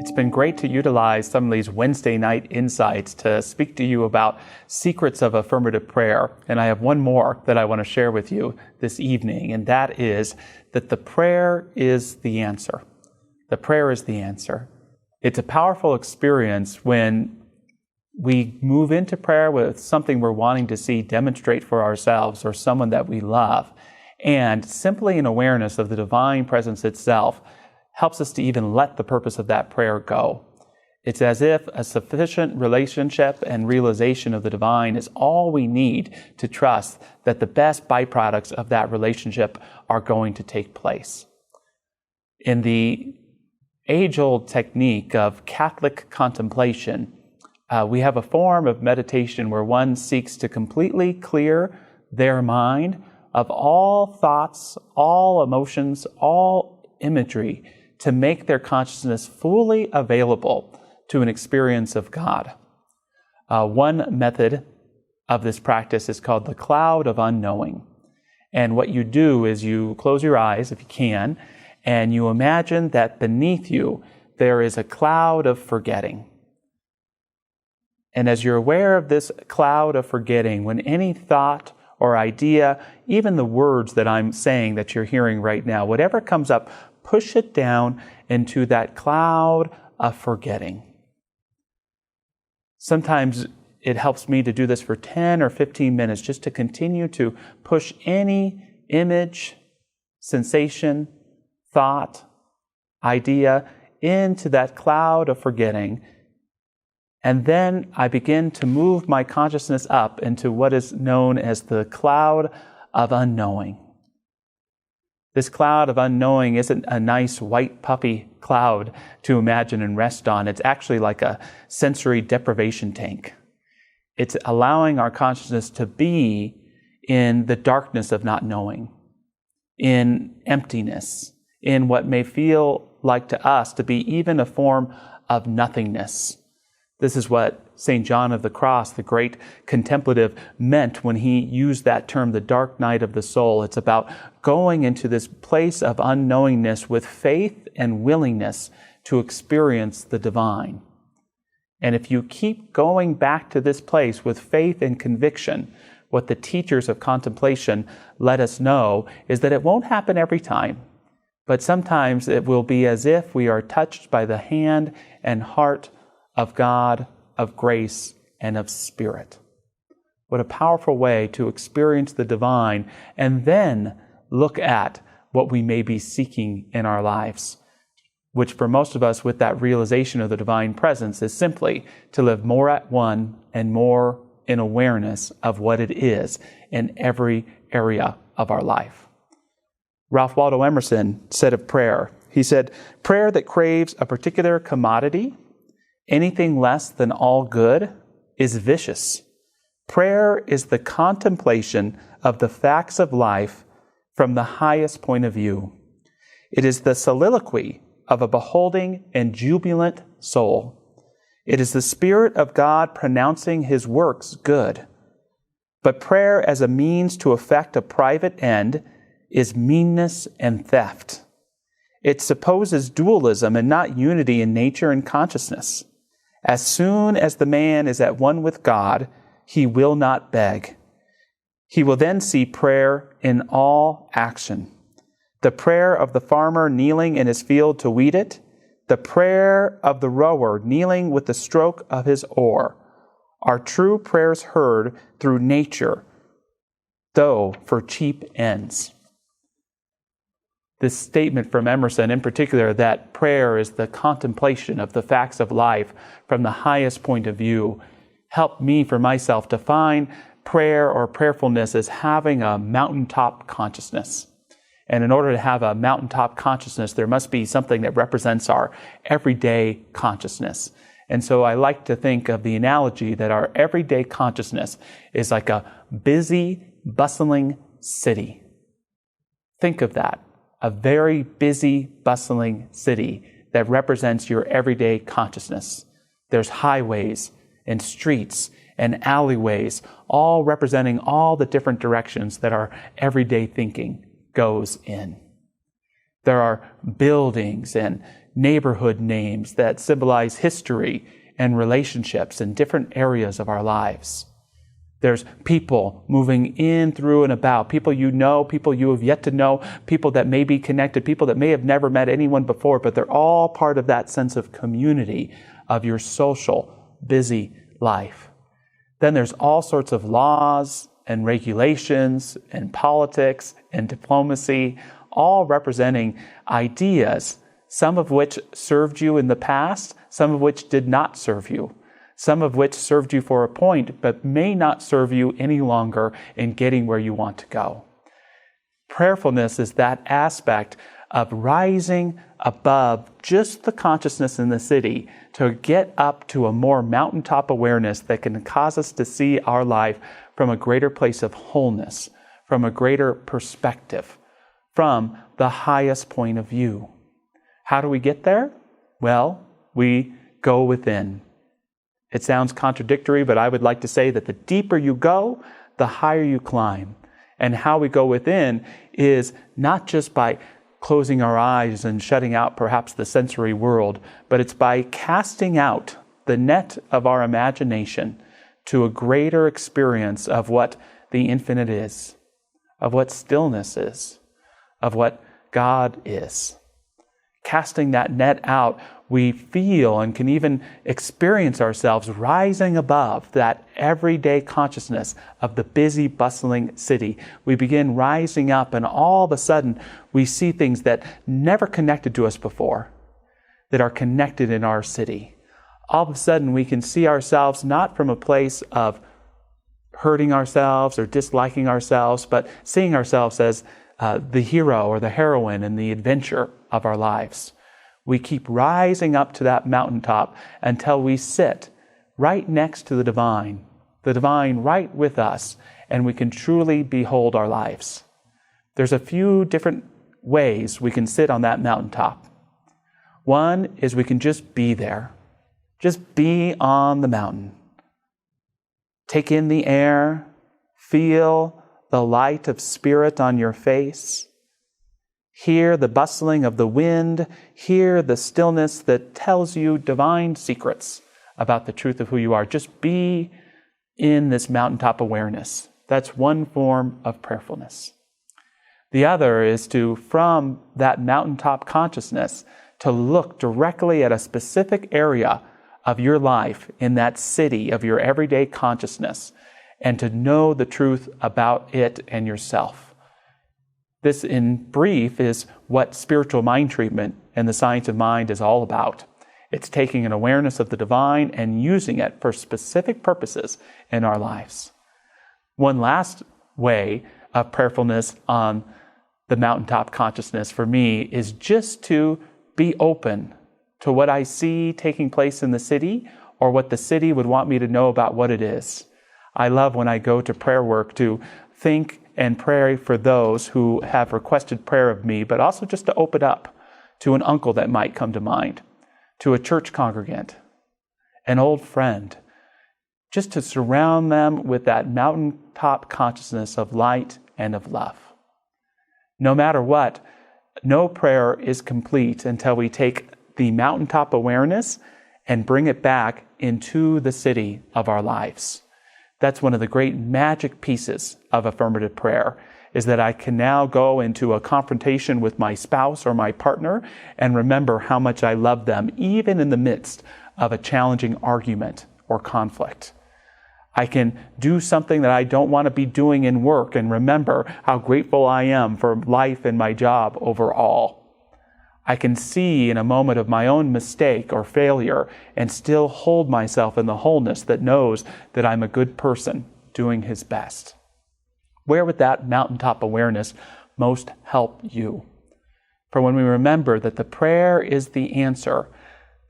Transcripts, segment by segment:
It's been great to utilize some of these Wednesday night insights to speak to you about secrets of affirmative prayer. And I have one more that I want to share with you this evening, and that is that the prayer is the answer. The prayer is the answer. It's a powerful experience when we move into prayer with something we're wanting to see demonstrate for ourselves or someone that we love. And simply an awareness of the divine presence itself helps us to even let the purpose of that prayer go. It's as if a sufficient relationship and realization of the divine is all we need to trust that the best byproducts of that relationship are going to take place. In the age-old technique of Catholic contemplation, we have a form of meditation where one seeks to completely clear their mind of all thoughts, all emotions, all imagery, to make their consciousness fully available to an experience of God. One method of this practice is called the cloud of unknowing. And what you do is you close your eyes, if you can, and you imagine that beneath you there is a cloud of forgetting. And as you're aware of this cloud of forgetting, when any thought or idea, even the words that I'm saying that you're hearing right now, whatever comes up, push it down into that cloud of forgetting. Sometimes it helps me to do this for 10 or 15 minutes, just to continue to push any image, sensation, thought, idea into that cloud of forgetting. And then I begin to move my consciousness up into what is known as the cloud of unknowing. This cloud of unknowing isn't a nice white puffy cloud to imagine and rest on. It's actually like a sensory deprivation tank. It's allowing our consciousness to be in the darkness of not knowing, in emptiness, in what may feel like to us to be even a form of nothingness. This is what St. John of the Cross, the great contemplative, meant when he used that term, the dark night of the soul. It's about going into this place of unknowingness with faith and willingness to experience the divine. And if you keep going back to this place with faith and conviction, what the teachers of contemplation let us know is that it won't happen every time, but sometimes it will be as if we are touched by the hand and heart of God, of grace, and of Spirit. What a powerful way to experience the divine and then look at what we may be seeking in our lives, which for most of us with that realization of the divine presence is simply to live more at one and more in awareness of what it is in every area of our life. Ralph Waldo Emerson said of prayer, he said, "Prayer that craves a particular commodity, anything less than all good, is vicious. Prayer is the contemplation of the facts of life from the highest point of view. It is the soliloquy of a beholding and jubilant soul. It is the Spirit of God pronouncing His works good. But prayer as a means to effect a private end is meanness and theft. It supposes dualism and not unity in nature and consciousness. As soon as the man is at one with God, he will not beg. He will then see prayer in all action. The prayer of the farmer kneeling in his field to weed it, the prayer of the rower kneeling with the stroke of his oar, are true prayers heard through nature, though for cheap ends." This statement from Emerson, in particular, that prayer is the contemplation of the facts of life from the highest point of view, helped me for myself to find prayer or prayerfulness as having a mountaintop consciousness. And in order to have a mountaintop consciousness, there must be something that represents our everyday consciousness. And so I like to think of the analogy that our everyday consciousness is like a busy, bustling city. Think of that. A very busy, bustling city that represents your everyday consciousness. There's highways and streets and alleyways, all representing all the different directions that our everyday thinking goes in. There are buildings and neighborhood names that symbolize history and relationships in different areas of our lives. There's people moving in, through, and about, people you know, people you have yet to know, people that may be connected, people that may have never met anyone before, but they're all part of that sense of community of your social, busy life. Then there's all sorts of laws and regulations and politics and diplomacy, all representing ideas, some of which served you in the past, some of which did not serve you. Some of which served you for a point, but may not serve you any longer in getting where you want to go. Prayerfulness is that aspect of rising above just the consciousness in the city to get up to a more mountaintop awareness that can cause us to see our life from a greater place of wholeness, from a greater perspective, from the highest point of view. How do we get there? Well, we go within. It sounds contradictory, but I would like to say that the deeper you go, the higher you climb. And how we go within is not just by closing our eyes and shutting out perhaps the sensory world, but it's by casting out the net of our imagination to a greater experience of what the infinite is, of what stillness is, of what God is. Casting that net out, we feel and can even experience ourselves rising above that everyday consciousness of the busy, bustling city. We begin rising up, and all of a sudden, we see things that never connected to us before, that are connected in our city. All of a sudden, we can see ourselves not from a place of hurting ourselves or disliking ourselves, but seeing ourselves as the hero or the heroine in the adventure of our lives. We keep rising up to that mountaintop until we sit right next to the divine right with us, and we can truly behold our lives. There's a few different ways we can sit on that mountaintop. One is we can just be there. Just be on the mountain. Take in the air, feel the light of spirit on your face. Hear the bustling of the wind. Hear the stillness that tells you divine secrets about the truth of who you are. Just be in this mountaintop awareness. That's one form of prayerfulness. The other is to, from that mountaintop consciousness, to look directly at a specific area of your life in that city of your everyday consciousness and to know the truth about it and yourself. This, in brief, is what spiritual mind treatment and the science of mind is all about. It's taking an awareness of the divine and using it for specific purposes in our lives. One last way of prayerfulness on the mountaintop consciousness for me is just to be open to what I see taking place in the city or what the city would want me to know about what it is. I love when I go to prayer work to think and pray for those who have requested prayer of me, but also just to open up to an uncle that might come to mind, to a church congregant, an old friend, just to surround them with that mountaintop consciousness of light and of love. No matter what, no prayer is complete until we take the mountaintop awareness and bring it back into the city of our lives. That's one of the great magic pieces of affirmative prayer, is that I can now go into a confrontation with my spouse or my partner and remember how much I love them, even in the midst of a challenging argument or conflict. I can do something that I don't want to be doing in work and remember how grateful I am for life and my job overall. I can see in a moment of my own mistake or failure and still hold myself in the wholeness that knows that I'm a good person doing his best. Where would that mountaintop awareness most help you? For when we remember that the prayer is the answer,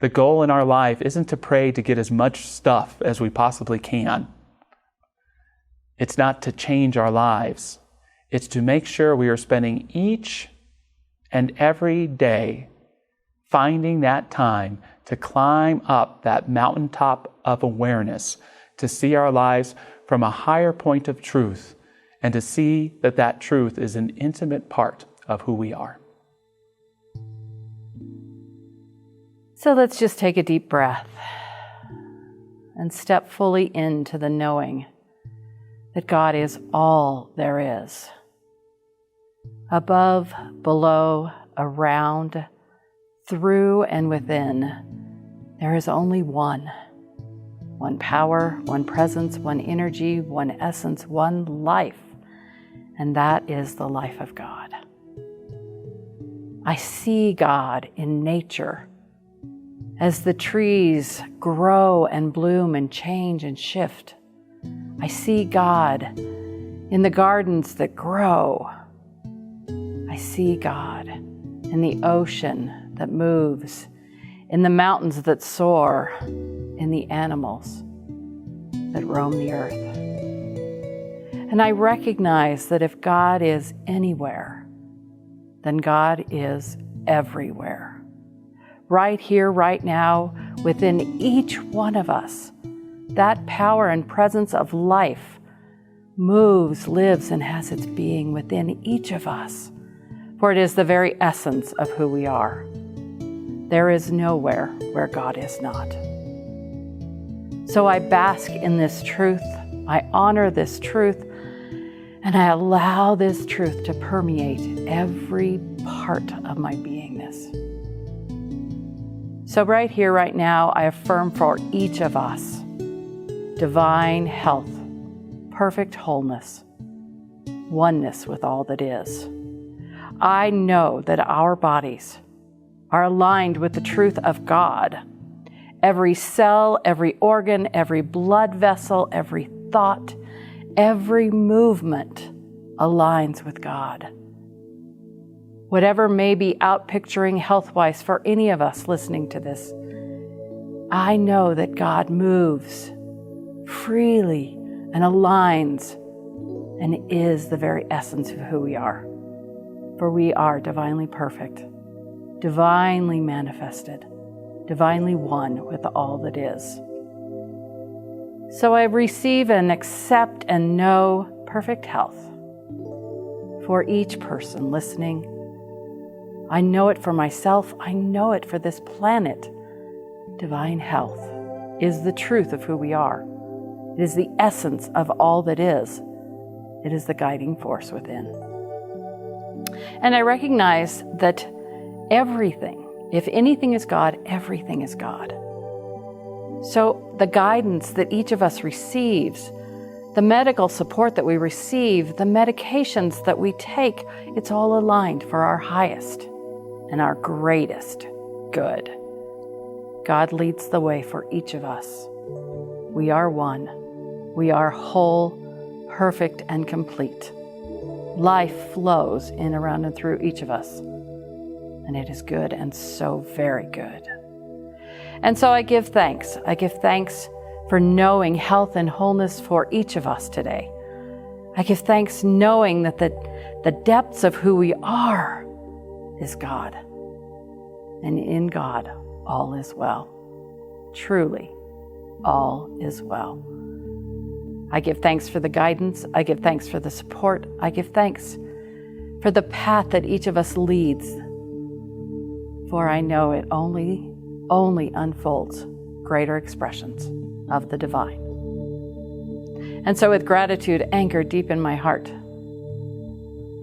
the goal in our life isn't to pray to get as much stuff as we possibly can. It's not to change our lives. It's to make sure we are spending each and every day finding that time to climb up that mountaintop of awareness, to see our lives from a higher point of truth, and to see that that truth is an intimate part of who we are. So let's just take a deep breath and step fully into the knowing that God is all there is. Above, below, around, through, and within, there is only one. One power, one presence, one energy, one essence, one life. And that is the life of God. I see God in nature as the trees grow and bloom and change and shift. I see God in the gardens that grow. I see God in the ocean that moves, in the mountains that soar, in the animals that roam the earth. And I recognize that if God is anywhere, then God is everywhere. Right here, right now, within each one of us, that power and presence of life moves, lives, and has its being within each of us, for it is the very essence of who we are. There is nowhere where God is not. So I bask in this truth, I honor this truth, and I allow this truth to permeate every part of my beingness. So right here, right now, I affirm for each of us divine health, perfect wholeness, oneness with all that is. I know that our bodies are aligned with the truth of God. Every cell, every organ, every blood vessel, every thought, every movement aligns with God. Whatever may be outpicturing health-wise for any of us listening to this, I know that God moves freely and aligns and is the very essence of who we are. For we are divinely perfect, divinely manifested, divinely one with all that is. So I receive and accept and know perfect health for each person listening. I know it for myself. I know it for this planet. Divine health is the truth of who we are. It is the essence of all that is. It is the guiding force within. And I recognize that everything, if anything is God, everything is God. So the guidance that each of us receives, the medical support that we receive, the medications that we take, it's all aligned for our highest and our greatest good. God leads the way for each of us. We are one. We are whole, perfect, and complete. Life flows in, around, and through each of us. And it is good and so very good. And so I give thanks. I give thanks for knowing health and wholeness for each of us today. I give thanks knowing that the depths of who we are is God. And in God, all is well. Truly, all is well. I give thanks for the guidance. I give thanks for the support. I give thanks for the path that each of us leads. For I know it only unfolds greater expressions of the divine. And so with gratitude anchored deep in my heart,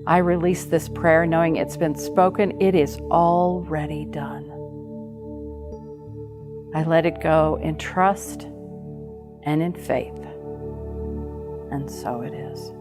I release this prayer knowing it's been spoken. It is already done. I let it go in trust and in faith. And so it is.